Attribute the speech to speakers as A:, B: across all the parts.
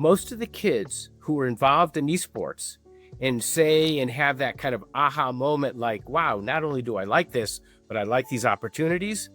A: most of the kids who are involved in esports and say and have that kind of aha moment like, wow, not only do I like this, but I like these opportunities,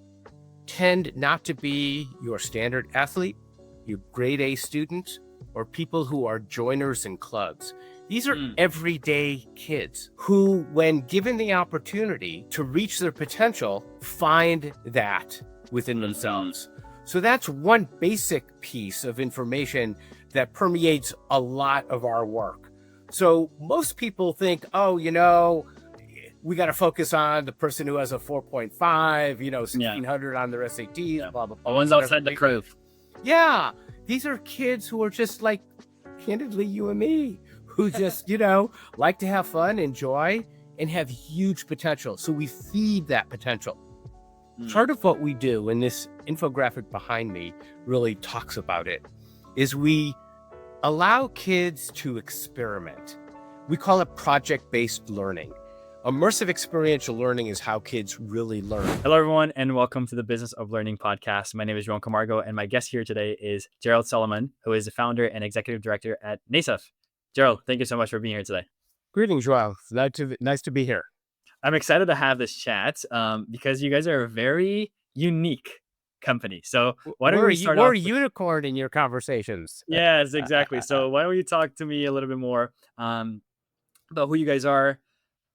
A: tend not to be your standard athlete, your grade A student, or people who are joiners in clubs. These are everyday kids who, when given the opportunity to reach their potential, find that within themselves. So that's one basic piece of information that permeates a lot of our work. So most people think, oh, we got to focus on the person who has a 4.5, 1600 on their SATs, blah, blah, blah.
B: The ones outside the curve.
A: Yeah. These are kids who are just like, candidly, you and me, who just, like to have fun, enjoy, and have huge potential. So we feed that potential. Part of what we do, and this infographic behind me really talks about it, is we allow kids to experiment. We call it project-based learning. Immersive experiential learning is how kids really learn.
B: Hello, everyone, and welcome to the Business of Learning podcast. My name is Joao Camargo, and my guest here today is Gerald Solomon, who is the founder and executive director at NASEF. Gerald, thank you so much for being here today.
A: Greetings, Joao. Nice to be here.
B: I'm excited to have this chat because you guys are a very unique company. So why don't we start off?
A: We're a unicorn in your conversations.
B: Yes, exactly. So why don't you talk to me a little bit more about who you guys are,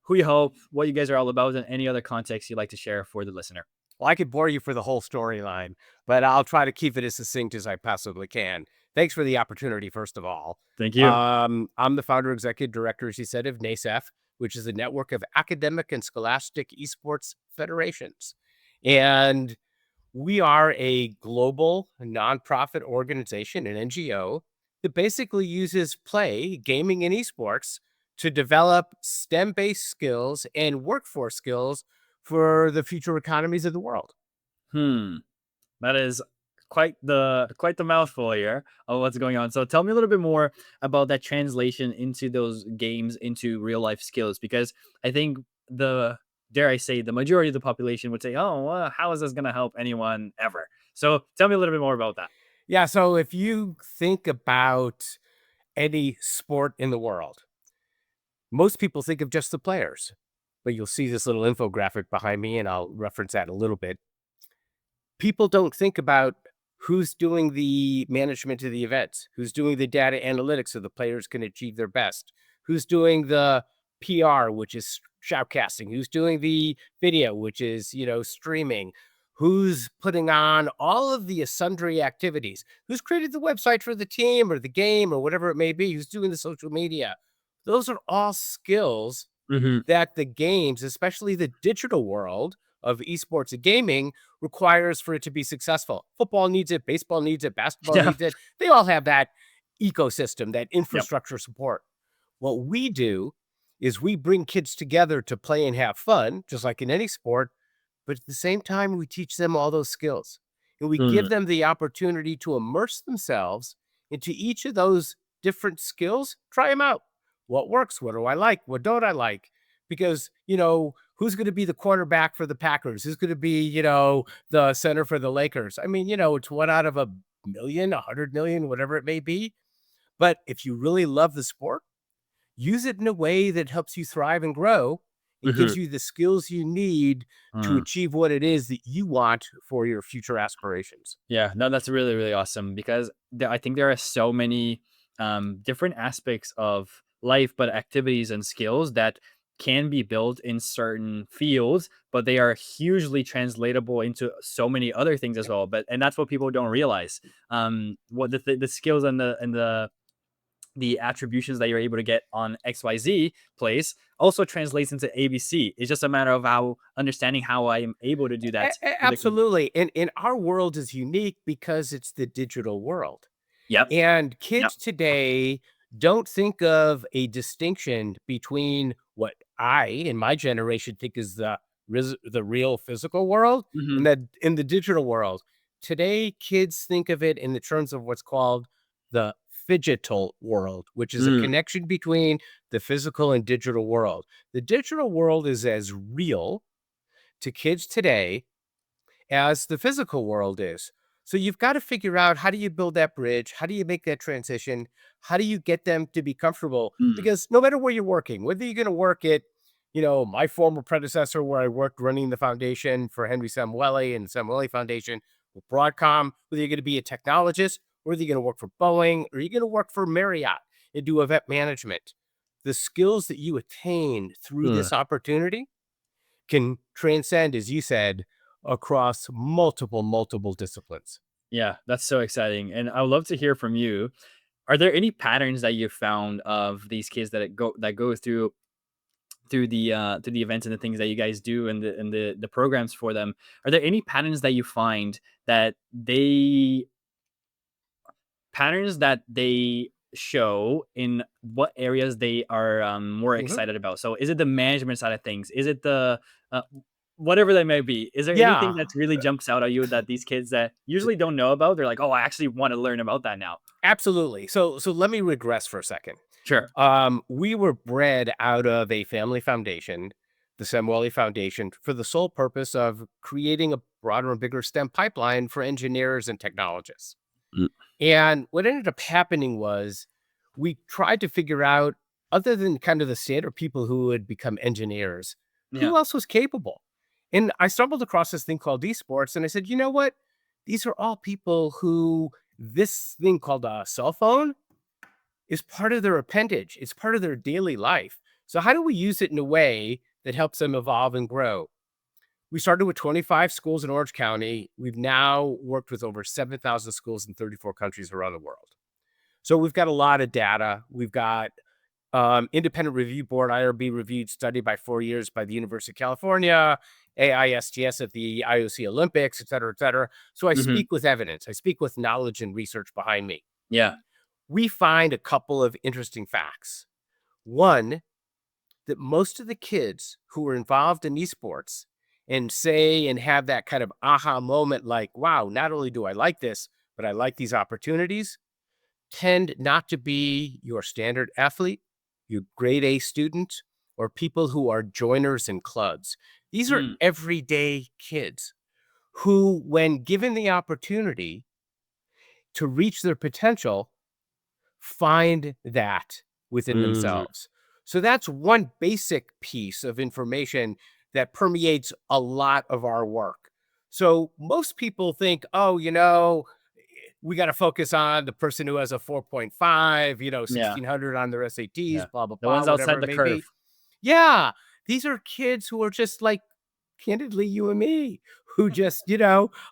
B: who you help, what you guys are all about, and any other context you'd like to share for the listener.
A: Well, I could bore you for the whole storyline, but I'll try to keep it as succinct as I possibly can. Thanks for the opportunity, first of all.
B: Thank you.
A: I'm the founder, executive director, as you said, of NASEF, which is a network of academic and scholastic esports federations. And we are a global nonprofit organization, an NGO, that basically uses play, gaming, and esports to develop STEM-based skills and workforce skills for the future economies of the world.
B: That is quite the mouthful here of what's going on. So tell me a little bit more about that translation into those games, into real life skills, because I think dare I say, the majority of the population would say, oh, well, how is this going to help anyone ever? So tell me a little bit more about that.
A: Yeah. So if you think about any sport in the world, most people think of just the players, but you'll see this little infographic behind me, and I'll reference that a little bit. People don't think about who's doing the management of the events, who's doing the data analytics so the players can achieve their best, who's doing the PR, which is shoutcasting, who's doing the video, which is, streaming, who's putting on all of the sundry activities, who's created the website for the team or the game or whatever it may be, who's doing the social media. Those are all skills that the games, especially the digital world of esports and gaming, requires for it to be successful. Football needs it, baseball needs it, basketball needs it. They all have that ecosystem, that infrastructure support. What we do is we bring kids together to play and have fun, just like in any sport, but at the same time, we teach them all those skills. And we give them the opportunity to immerse themselves into each of those different skills, try them out. What works? What do I like? What don't I like? Because, who's going to be the quarterback for the Packers? Who's going to be, the center for the Lakers? I mean, it's one out of 1 million, 100 million, whatever it may be. But if you really love the sport, use it in a way that helps you thrive and grow. It gives you the skills you need to achieve what it is that you want for your future aspirations.
B: Yeah, no, that's really, really awesome, because I think there are so many different aspects of life, but activities and skills that can be built in certain fields, but they are hugely translatable into so many other things as well. And that's what people don't realize. What the skills and the attributions that you're able to get on XYZ place also translates into ABC. It's just a matter of understanding how I am able to do that.
A: Absolutely. And our world is unique because it's the digital world.
B: Yep.
A: And kids today don't think of a distinction between what I, in my generation, think is the real physical world and that in the digital world. Today, kids think of it in the terms of what's called the phygital world, which is a connection between the physical and digital world. The digital world is as real to kids today as the physical world is. So you've got to figure out, how do you build that bridge? How do you make that transition? How do you get them to be comfortable?
B: Mm,
A: Because no matter where you're working, whether you're going to work at, my former predecessor where I worked running the foundation for Henry Samueli and the Samueli Foundation with Broadcom, whether you're going to be a technologist, whether you're going to work for Boeing, or you're going to work for Marriott and do event management, the skills that you attain through
B: mm.
A: this opportunity can transcend, as you said, across multiple disciplines.
B: Yeah, that's so exciting. And I would love to hear from you. Are there any patterns that you found of these kids that go through the events and the things that you guys do and the programs for them? Are there any that they they show in what areas they are more
A: Mhm.
B: excited about? So is it the management side of things? Is it the whatever they may be? Is there anything
A: Yeah,
B: that's really jumps out at you that these kids that usually don't know about, they're like, oh, I actually want to learn about that now?
A: absolutely. So let me regress for a second.
B: Sure.
A: We were bred out of a family foundation, the Samueli Foundation, for the sole purpose of creating a broader and bigger STEM pipeline for engineers and technologists.
B: Mm.
A: And what ended up happening was we tried to figure out, other than kind of the standard people who had become engineers,
B: Yeah.
A: who else was capable? And I stumbled across this thing called esports, and I said, you know what? These are all people who, this thing called a cell phone is part of their appendage. It's part of their daily life. So how do we use it in a way that helps them evolve and grow? We started with 25 schools in Orange County. We've now worked with over 7,000 schools in 34 countries around the world. So we've got a lot of data. We've got independent review board, IRB reviewed study by 4 years by the University of California, AISTS at the IOC Olympics, et cetera, et cetera. So I
B: Hmm.
A: speak with evidence. I speak with knowledge and research behind me.
B: Yeah.
A: We find a couple of interesting facts. One, that most of the kids who are involved in esports and say and have that kind of aha moment, like, wow, not only do I like this, but I like these opportunities, tend not to be your standard athlete, your grade A student, or people who are joiners in clubs. These are
B: Mm.
A: everyday kids who, when given the opportunity to reach their potential, find that within
B: Mm.
A: themselves. So that's one basic piece of information that permeates a lot of our work. So most people think, oh, we got to focus on the person who has a 4.5,
B: Yeah.
A: 1600 on their
B: Yeah.
A: SATs, blah, blah,
B: The
A: blah,
B: ones
A: whatever
B: outside
A: it
B: the
A: may be.
B: curve.
A: Yeah. These are kids who are just like, candidly, you and me, who just,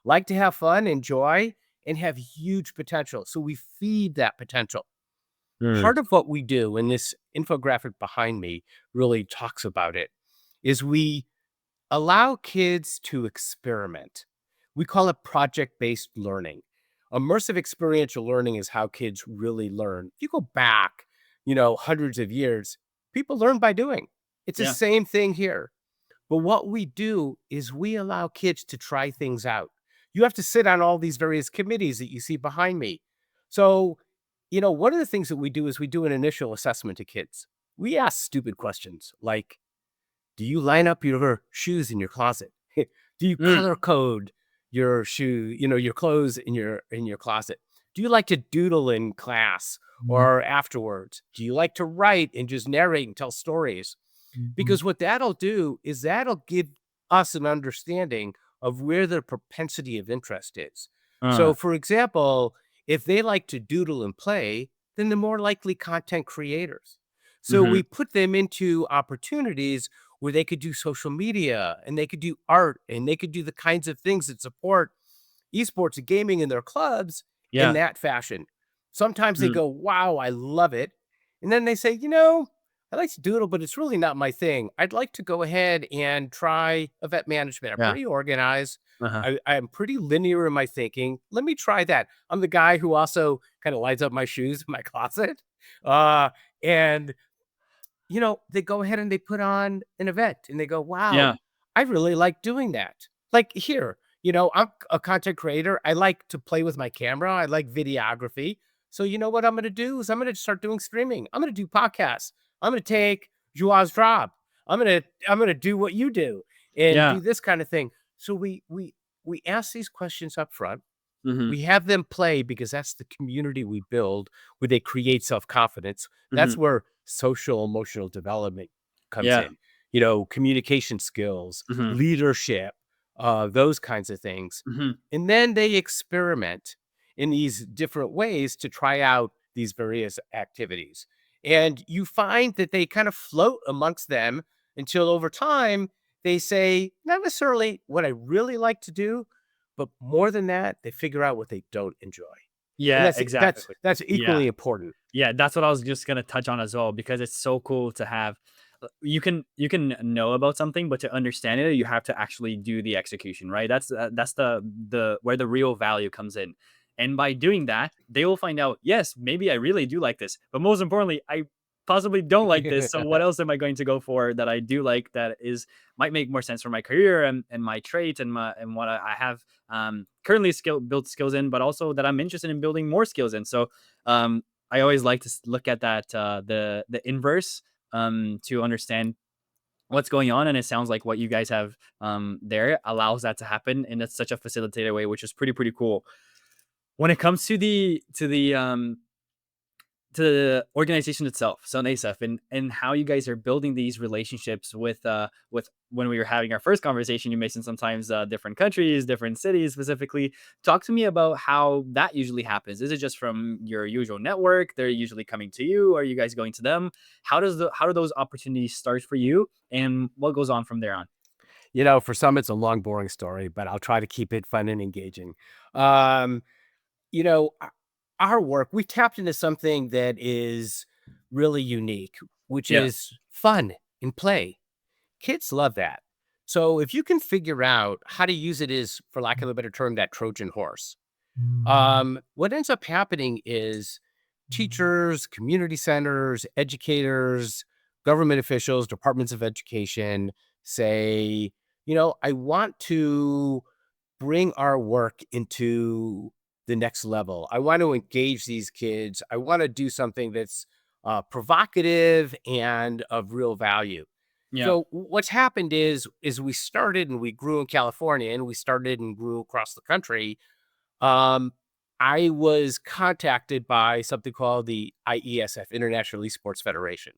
A: like to have fun, enjoy, and have huge potential. So we feed that potential.
B: Mm.
A: Part of what we do, and this infographic behind me really talks about it, is we allow kids to experiment. We call it project-based learning. Immersive experiential learning is how kids really learn. If you go back, hundreds of years, people learn by doing. It's the
B: Yeah.
A: same thing here. But what we do is we allow kids to try things out. You have to sit on all these various committees that you see behind me. So, one of the things that we do is we do an initial assessment to kids. We ask stupid questions like, do you line up your shoes in your closet? Do you
B: Mm.
A: color code your your clothes in your closet? Do you like to doodle in class or afterwards? Do you like to write and just narrate and tell stories? Because what that'll do is that'll give us an understanding of where their propensity of interest is.
B: Uh.
A: So, for example, if they like to doodle and play, then they're more likely content creators. So,
B: Mhm.
A: we put them into opportunities where they could do social media and they could do art and they could do the kinds of things that support esports and gaming in their clubs in
B: Yeah.
A: that fashion. Sometimes they
B: Mm.
A: go, wow, I love it. And then they say, I like to doodle, but it's really not my thing. I'd like to go ahead and try event management. I'm
B: Yeah.
A: pretty organized.
B: Uh-huh.
A: I'm pretty linear in my thinking. Let me try that. I'm the guy who also kind of lines up my shoes in my closet. And they go ahead and they put on an event and they go, wow,
B: Yeah.
A: I really like doing that. Like here, I'm a content creator. I like to play with my camera. I like videography. So you know what I'm going to do is I'm going to start doing streaming. I'm going to do podcasts. I'm going to take Joao's job. I'm going to do what you do and
B: Yeah.
A: do this kind of thing. So we ask these questions up front.
B: Mhm.
A: We have them play because that's the community we build where they create self-confidence. That's
B: Mhm.
A: where social emotional development comes
B: Yeah.
A: in, communication skills,
B: Mhm.
A: leadership, those kinds of things.
B: Mhm.
A: And then they experiment in these different ways to try out these various activities. And you find that they kind of float amongst them until over time they say, not necessarily what I really like to do, but more than that, they figure out what they don't enjoy. And
B: Yeah,
A: that's that's
B: exactly.
A: that's
B: Yeah.
A: equally important.
B: Yeah, that's what I was just gonna touch on as well because it's so cool to have. You can know about something, but to understand it, you have to actually do the execution, right? That's the where the real value comes in. And by doing that, they will find out, yes, maybe I really do like this, but most importantly, I possibly don't like this. So what else am I going to go for that I do like that is might make more sense for my career and my trait and what I have currently built skills in, but also that I'm interested in building more skills in. So I always like to look at that the inverse to understand what's going on, and it sounds like what you guys have there allows that to happen in such a facilitated way, which is pretty cool. When it comes to the organization itself, so NASEF, and how you guys are building these relationships with when we were having our first conversation, you mentioned sometimes different countries, different cities specifically. Talk to me about how that usually happens. Is it just from your usual network? They're usually coming to you. Are you guys going to them? How do those opportunities start for you, and what goes on from there on?
A: For some, it's a long, boring story, but I'll try to keep it fun and engaging. Um, you know, o- our work, we tapped into something that is really unique, which
B: Yeah.
A: is fun and play. Kids love that. So if you can figure out how to use it as, for lack of a better term, that Trojan horse, what ends up happening is teachers, community centers, educators, government officials, departments of education say, I want to bring our work into the next level. I want to engage these kids. I want to do something that's provocative and of real value.
B: Yeah.
A: So what's happened is we started and we grew in California and we started and grew across the country. I was contacted by something called the IESF, International Esports Federation.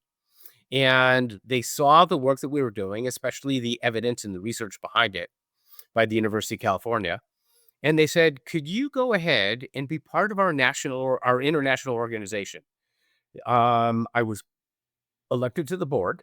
A: And they saw the work that we were doing, especially the evidence and the research behind it by the University of California. And they said, could you go ahead and be part of our national or our international organization? I was elected to the board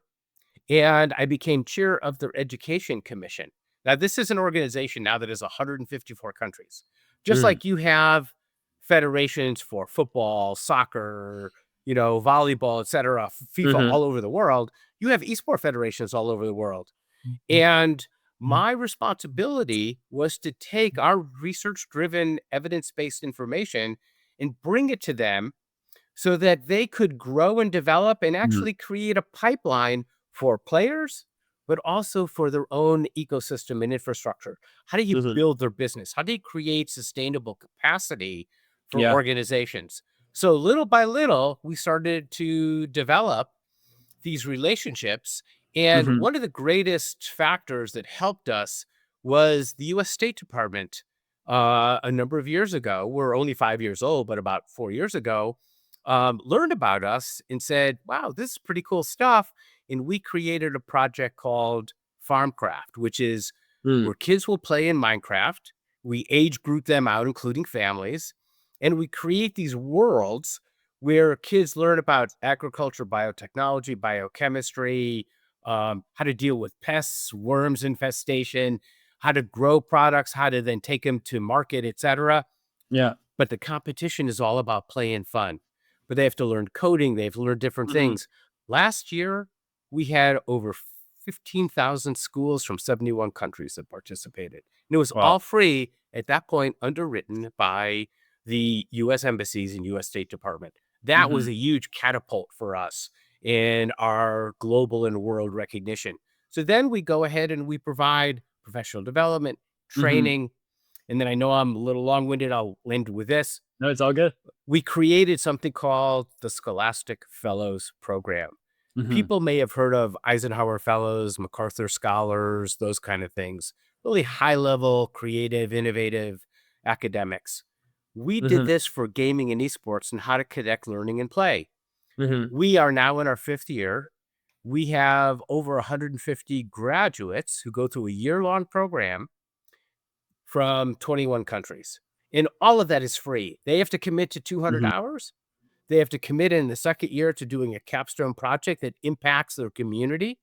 A: and I became chair of their education commission. Now, this is an organization now that is 154 countries. Just
B: Mm.
A: like you have federations for football, soccer, volleyball, et cetera, FIFA
B: Hmm.
A: all over the world, you have esport federations all over the world. And my responsibility was to take our research driven, evidence based information and bring it to them so that they could grow and develop and
B: Hmm.
A: actually create a pipeline for players, but also for their own ecosystem and infrastructure. How do you
B: Hmm.
A: build their business? How do you create sustainable capacity for
B: Yeah.
A: organizations? So little by little, we started to develop these relationships. And
B: Hmm.
A: one of the greatest factors that helped us was the US State Department a number of years ago. We're only 5 years old, but about 4 years ago, learned about us and said, wow, this is pretty cool stuff. And we created a project called Farmcraft, which is
B: Mm.
A: where kids will play in Minecraft. We age group them out, including families, and we create these worlds where kids learn about agriculture, biotechnology, biochemistry, how to deal with pests, worms infestation, how to grow products, how to then take them to market, etc.
B: Yeah.
A: But the competition is all about play and fun. But they have to learn coding, they have to learn different
B: Hmm.
A: things. Last year, we had over 15,000 schools from 71 countries that participated. And it was
B: Wow.
A: all free at that point, underwritten by the US embassies and US State Department. That was
B: Hmm.
A: a huge catapult for us in our global and world recognition. So then we go ahead and we provide professional development,
B: Hmm.
A: training, and then I know I'm a little long-winded. I'll end with this.
B: No, it's all good.
A: We created something called the Scholastic Fellows Program.
B: Hmm.
A: People may have heard of Eisenhower Fellows, MacArthur Scholars, those kind of things. Really high level, creative, innovative academics. We did
B: Mhm.
A: this for gaming and esports and how to connect learning and play.
B: Mhm.
A: We are now in our fifth year. We have over 150 graduates who go through a year-long program from 21 countries. And all of that is free. They have to commit to 200
B: Mhm.
A: hours. They have to commit in the second year to doing a capstone project that impacts their community,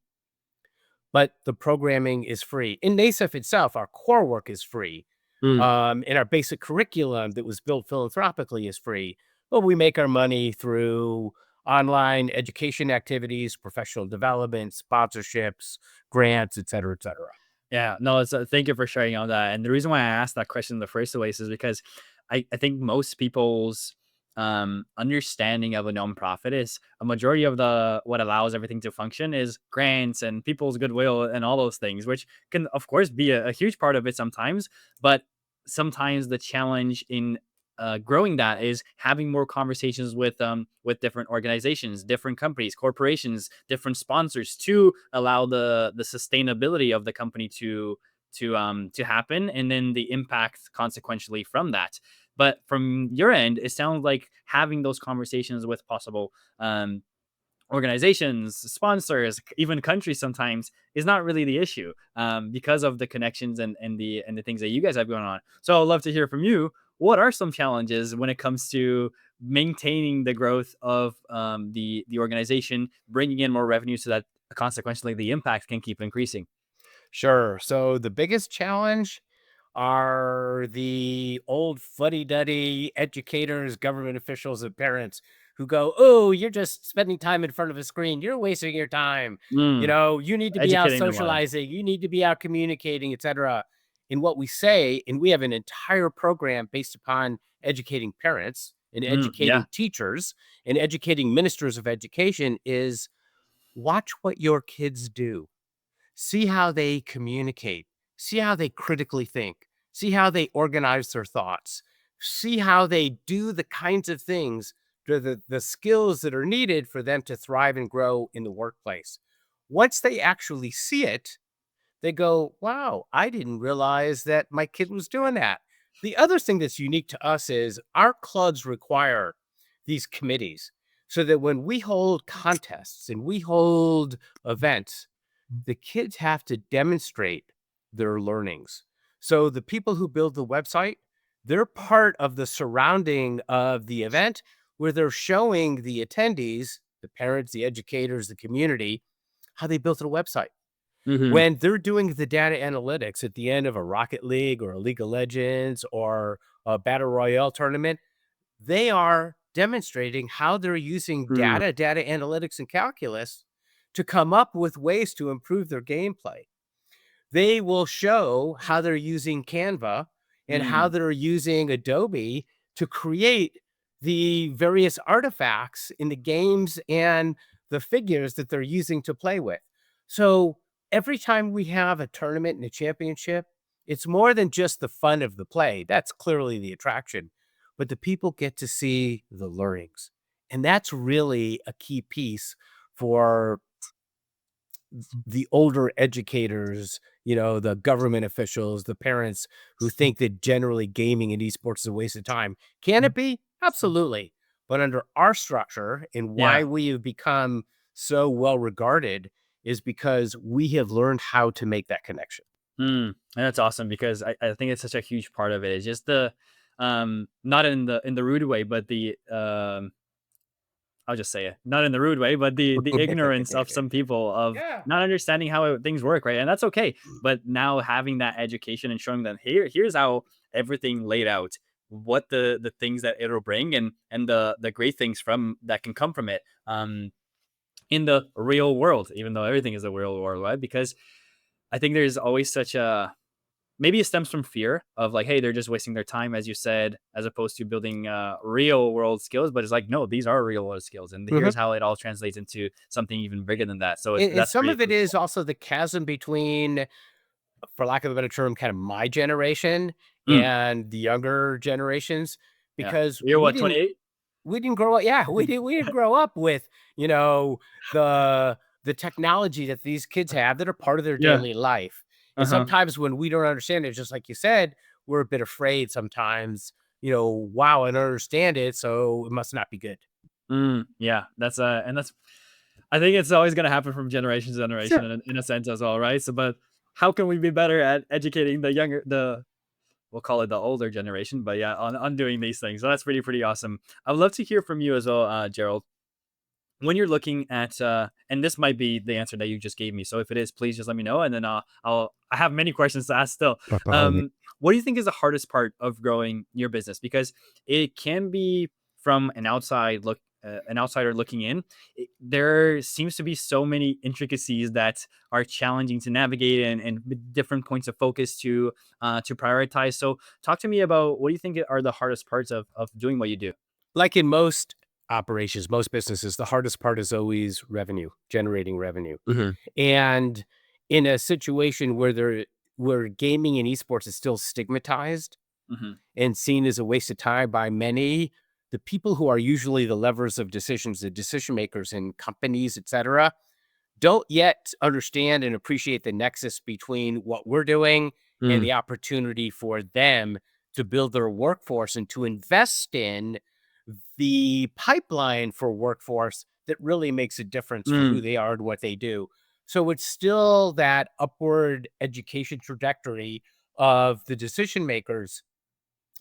A: but the programming is free. In NASEF itself, our core work is free.
B: Mm.
A: And our basic curriculum that was built philanthropically is free. But we make our money through online education activities, professional development, sponsorships, grants, et cetera, et cetera.
B: Yeah, no, it's thank you for sharing all that. And the reason why I asked that question in the first place is because I think most people's understanding of a nonprofit is a majority of the what allows everything to function is grants and people's goodwill and all those things, which can of course be a huge part of it sometimes, but sometimes the challenge in growing that is having more conversations with different organizations, different companies, corporations, different sponsors to allow the sustainability of the company to happen, and then the impact consequentially from that. But from your end, it sounds like having those conversations with possible organizations, sponsors, even countries sometimes is not really the issue, because of the connections and the things that you guys have going on. So I'd love to hear from you. What are some challenges when it comes to maintaining the growth of the organization, bringing in more revenue so that consequently the impact can keep increasing?
A: Sure. So the biggest challenge are the old fuddy-duddy educators, government officials, and parents who go, "Oh, you're just spending time in front of a screen. You're wasting your time.
B: Mm,
A: You need to be out
B: educating them well.
A: socializing. You need to be out communicating, etc." And what we say, and we have an entire program based upon educating parents and
B: Yeah.
A: educating teachers and educating ministers of education is watch what your kids do. See how they communicate. See how they critically think. See how they organize their thoughts. See how they do the kinds of things, the skills that are needed for them to thrive and grow in the workplace. Once they actually see it, they go, wow, I didn't realize that my kid was doing that. The other thing that's unique to us is our clubs require these committees so that when we hold contests and we hold events, the kids have to demonstrate their learnings. So the people who build the website, they're part of the surrounding of the event where they're showing the attendees, the parents, the educators, the community, how they built a website.
B: Hmm.
A: When they're doing the data analytics at the end of a Rocket League or a League of Legends or a Battle Royale tournament, they are demonstrating how they're using
B: Mm,
A: data analytics, and calculus to come up with ways to improve their gameplay. They will show how they're using Canva and how
B: mm,
A: they're using Adobe to create the various artifacts in the games and the figures that they're using to play with. So every time we have a tournament and a championship, it's more than just the fun of the play. That's clearly the attraction, but the people get to see the learnings. And that's really a key piece for the older educators, the government officials, the parents who think that generally gaming and esports is a waste of time. Can it be? Absolutely. But under our structure and
B: yeah.
A: why we have become so well regarded is because we have learned how to make that connection.
B: Mm, and that's awesome because I think it's such a huge part of it. It's just the not in the rude way, but the I'll just say it, not in the rude way, but the ignorance of some people of
A: Yeah.
B: not understanding how things work, right? And that's okay. But now having that education and showing them here's how everything laid out, what the things that it'll bring, and the great things from that can come from it. In the real world, even though everything is the real world, right? Because I think there's always such a maybe it stems from fear of like, hey, they're just wasting their time, as you said, as opposed to building real world skills. But it's like, no, these are real world skills, and
A: Mhm.
B: here's how it all translates into something even bigger than that. So
A: And
B: that's
A: some
B: pretty
A: of it is
B: crucial.
A: also the chasm between, for lack of a better term, kind of my generation
B: Mm,
A: and the younger generations,
B: yeah,
A: because
B: you're
A: we
B: what,
A: didn't
B: 28?
A: we didn't grow up, yeah, we didn't grow up with, you know, the technology that these kids have that are part of their
B: Yeah.
A: daily life.
B: Uh
A: And
B: huh.
A: sometimes when we don't understand it, just like you said, we're a bit afraid sometimes, wow, I don't understand it, so it must not be good.
B: Yeah, and that's I think it's always gonna happen from generation to generation
A: Sure.
B: in a sense as well, right? So, but how can we be better at educating the we'll call it the older generation, but yeah, on doing these things. So that's pretty awesome. I'd love to hear from you as well, Gerald. When you're looking at, and this might be the answer that you just gave me. So if it is, please just let me know, and then I have many questions to ask still. What do you think is the hardest part of growing your business? Because it can be from an outsider looking in. There seems to be so many intricacies that are challenging to navigate and different points of focus to prioritize. So talk to me about what do you think are the hardest parts of doing what you do?
A: Like in most operations, most businesses, the hardest part is always revenue, generating revenue.
B: Hmm.
A: And in a situation where gaming and esports is still stigmatized
B: Hmm.
A: and seen as a waste of time by many, the people who are usually the levers of decisions, the decision makers in companies, etc., don't yet understand and appreciate the nexus between what we're doing and
B: Mm,
A: the opportunity for them to build their workforce and to invest in the pipeline for workforce that really makes a difference for who
B: mm,
A: they are and what they do. So it's still that upward education trajectory of the decision makers,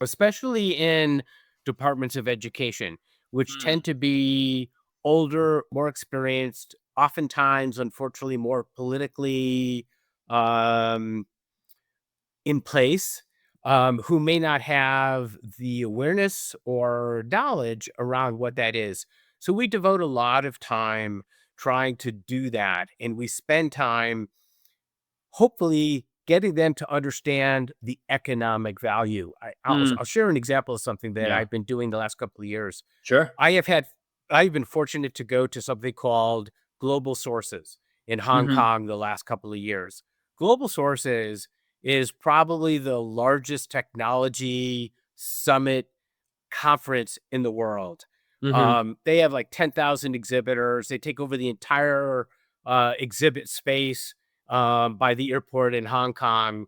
A: especially in departments of education, which
B: mm,
A: tend to be older, more experienced, oftentimes, unfortunately, more politically um, in place, who may not have the awareness or knowledge around what that is. So we devote a lot of time trying to do that. And we spend time hopefully getting them to understand the economic value.
B: mm.
A: I'll share an example of something that
B: Yeah.
A: I've been doing the last couple of years.
B: Sure.
A: I have had I've been fortunate to go to something called Global Sources in Hong
B: Mhm.
A: Kong the last couple of years. Global Sources is probably the largest technology summit conference in the world.
B: Mhm.
A: They have like 10,000 exhibitors. They take over the entire exhibit space by the airport in Hong Kong.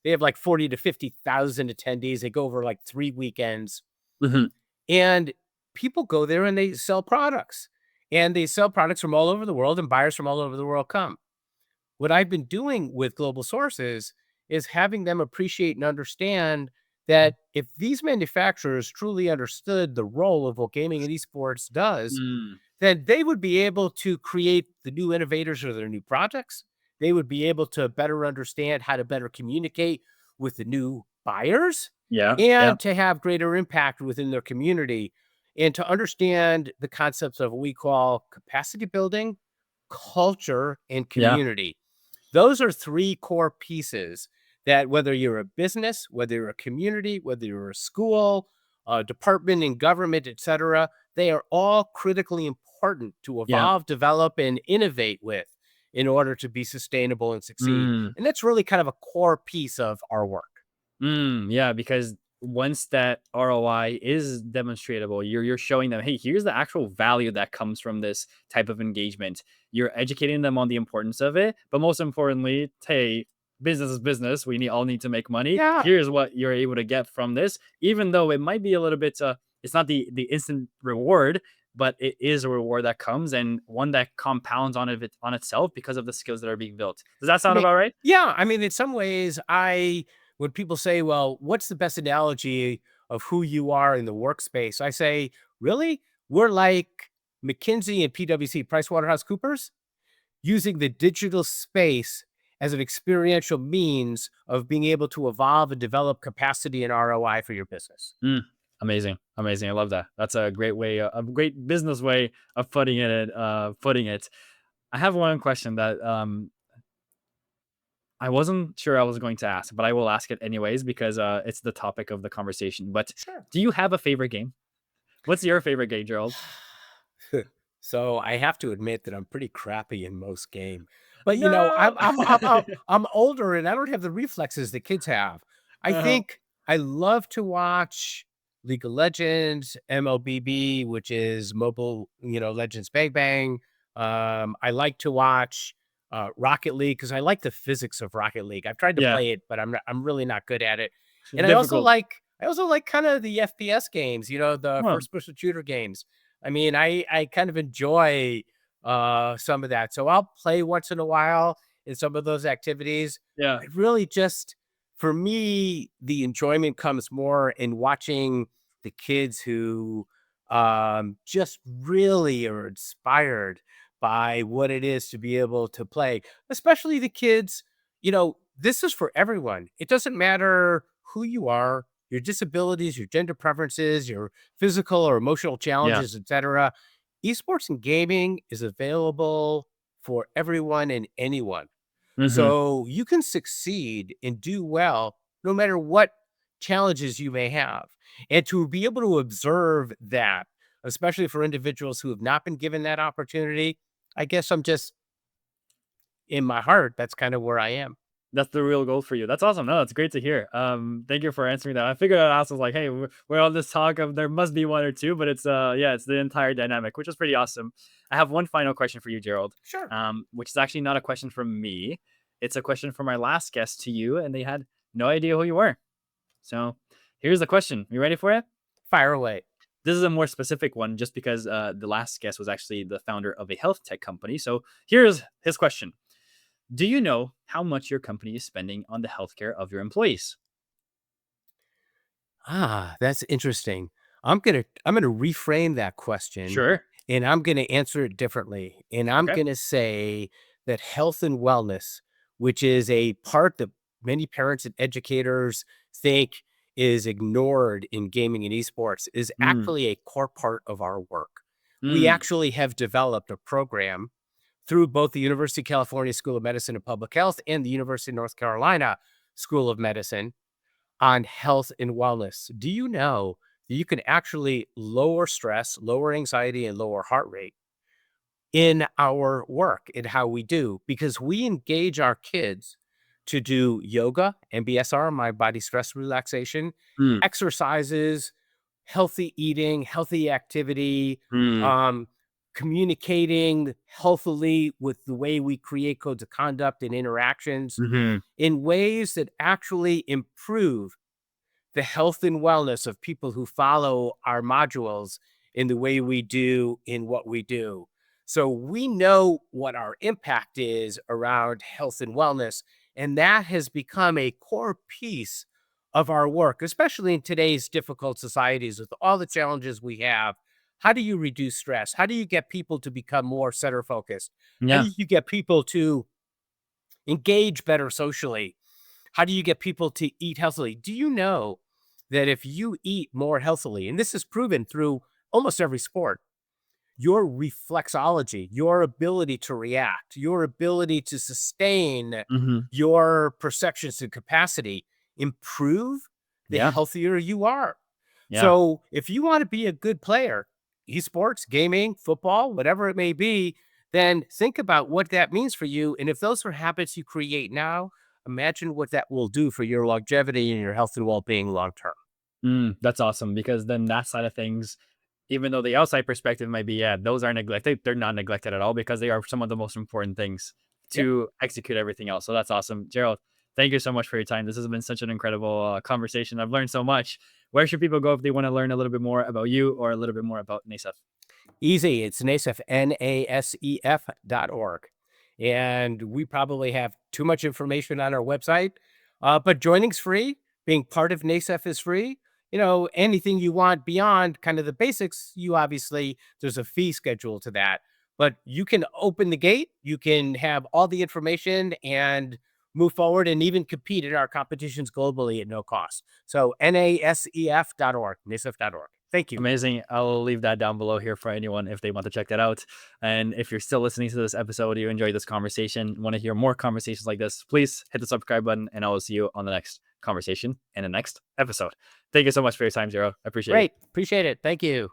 A: They have like 40 to 50,000 attendees. They go over like 3 weekends.
B: Mhm.
A: And people go there and they sell products. And they sell products from all over the world, and buyers from all over the world come. What I've been doing with global sources is having them appreciate and understand that if these manufacturers truly understood the role of what gaming and esports does,
B: Mm.
A: then they would be able to create the new innovators or their new projects. They would be able to better understand how to better communicate with the new buyers
B: Yeah. Yeah.
A: and to have greater impact within their community and to understand the concepts of what we call capacity building, culture, and
B: Yeah.
A: community. Those are three core pieces that whether you're a business, whether you're a community, whether you're a school, a department in government, etc., they are all critically important to
B: Yeah.
A: evolve, develop, and innovate with in order to be sustainable and succeed.
B: Mm.
A: And that's really kind of a core piece of our work.
B: Yeah, because once that ROI is demonstratable, you're showing them, hey, here's the actual value that comes from this type of engagement. You're educating them on the importance of it, but most importantly, hey, business is business. All need to make money.
A: Yeah.
B: Here's what you're able to get from this, even though it might be a little bit. It's not the instant reward, but it is a reward that comes and one that compounds on itself because of the skills that are being built. Does that
A: I
B: sound
A: mean,
B: about right?
A: yeah, I mean, in some ways, when people say, well, what's the best analogy of who you are in the workspace? I say, really? We're like McKinsey and PwC, PricewaterhouseCoopers, using the digital space as an experiential means of being able to evolve and develop capacity and ROI for your business.
B: Mm, amazing, amazing. I love that. That's a great way, a great business way of putting it. Putting it. I have one question that I wasn't sure I was going to ask, but I will ask it anyways because it's the topic of the conversation. But
A: Sure.
B: do you have a favorite game? What's your favorite game, Gerald?
A: So I have to admit that I'm pretty crappy in most game. But
B: No.
A: I'm older and I don't have the reflexes that kids have. I
B: Uh-huh.
A: think I love to watch League of Legends, MLBB, which is Mobile, Legends Bang Bang. I like to watch Rocket League because I like the physics of Rocket League. I've tried to
B: Yeah,
A: play it, but I'm really not good at it. And I also
B: difficult.
A: like I also like kind of the FPS games, the
B: Huh.
A: first person shooter games. I mean, I kind of enjoy some of that. So I'll play once in a while in some of those activities.
B: Yeah.
A: But really just for me, the enjoyment comes more in watching the kids who just really are inspired by what it is to be able to play, especially the kids. This is for everyone. It doesn't matter who you are, your disabilities, your gender preferences, your physical or emotional
B: Yeah.
A: challenges, etc. Esports and gaming is available for everyone and anyone.
B: Hmm.
A: So you can succeed and do well no matter what challenges you may have. And to be able to observe that, especially for individuals who have not been given that opportunity, I guess I'm just in my heart, that's kind of where I am.
B: That's the real goal for you. That's awesome. No, that's great to hear. Thank you for answering that. I figured I'd ask. I was like, hey, we're on this talk of there must be one or two, but it's yeah, it's the entire dynamic, which is pretty awesome. I have one final question for you, Gerald.
A: Sure.
B: Which is actually not a question from me. It's a question from our last guest to you, and they had no idea who you were. So here's the question. You ready for it?
A: Fire away.
B: This is a more specific one, just because the last guest was actually the founder of a health tech company. So here's his question. Do you know how much your company is spending on the healthcare of your employees?
A: That's interesting. I'm gonna reframe that question,
B: Sure.
A: and I'm gonna answer it differently. And I'm
B: Okay.
A: gonna say that health and wellness, which is a part that many parents and educators think is ignored in gaming and esports, is
B: Mm,
A: actually a core part of our work. We
B: mm,
A: actually have developed a program through both the University of California School of Medicine and Public Health and the University of North Carolina School of Medicine on health and wellness. Do you know that you can actually lower stress, lower anxiety, and lower heart rate in our work in how we do? Because we engage our kids to do yoga, MBSR, mind body stress relaxation,
B: mm,
A: exercises, healthy eating, healthy activity,
B: mm,
A: um, communicating healthily with the way we create codes of conduct and interactions
B: mhm.
A: in ways that actually improve the health and wellness of people who follow our modules in the way we do in what we do. So we know what our impact is around health and wellness, and that has become a core piece of our work, especially in today's difficult societies with all the challenges we have. How do you reduce stress? How do you get people to become more center focused? How
B: Yeah.
A: do you get people to engage better socially? How do you get people to eat healthily? Do you know that if you eat more healthily, and this is proven through almost every sport, your reflexology, your ability to react, your ability to sustain
B: Mhm.
A: your perceptions and capacity improve the
B: Yeah.
A: healthier you are.
B: Yeah.
A: So if you want to be a good player, esports, gaming, football, whatever it may be, then think about what that means for you. And if those are habits you create now, imagine what that will do for your longevity and your health and well being long term.
B: That's awesome, because then that side of things, even though the outside perspective might be, yeah, those are neglected, they're not neglected at all, because they are some of the most important things
A: Yep.
B: to execute everything else. So that's awesome. Gerald, thank you so much for your time. This has been such an incredible conversation. I've learned so much. Where should people go if they want to learn a little bit more about you or a little bit more about NASEF?
A: Easy. It's NASEF, NASEF.org. And we probably have too much information on our website, but joining's free. Being part of NASEF is free. Anything you want beyond kind of the basics, there's a fee schedule to that. But you can open the gate, you can have all the information and move forward and even compete in our competitions globally at no cost. So NASEF.org, NASEF.org. Thank you.
B: Amazing. I'll leave that down below here for anyone if they want to check that out. And if you're still listening to this episode, you enjoyed this conversation, want to hear more conversations like this, please hit the subscribe button, and I will see you on the next conversation in the next episode. Thank you so much for your time, Zero. I appreciate it.
A: Great. Appreciate it. Thank you.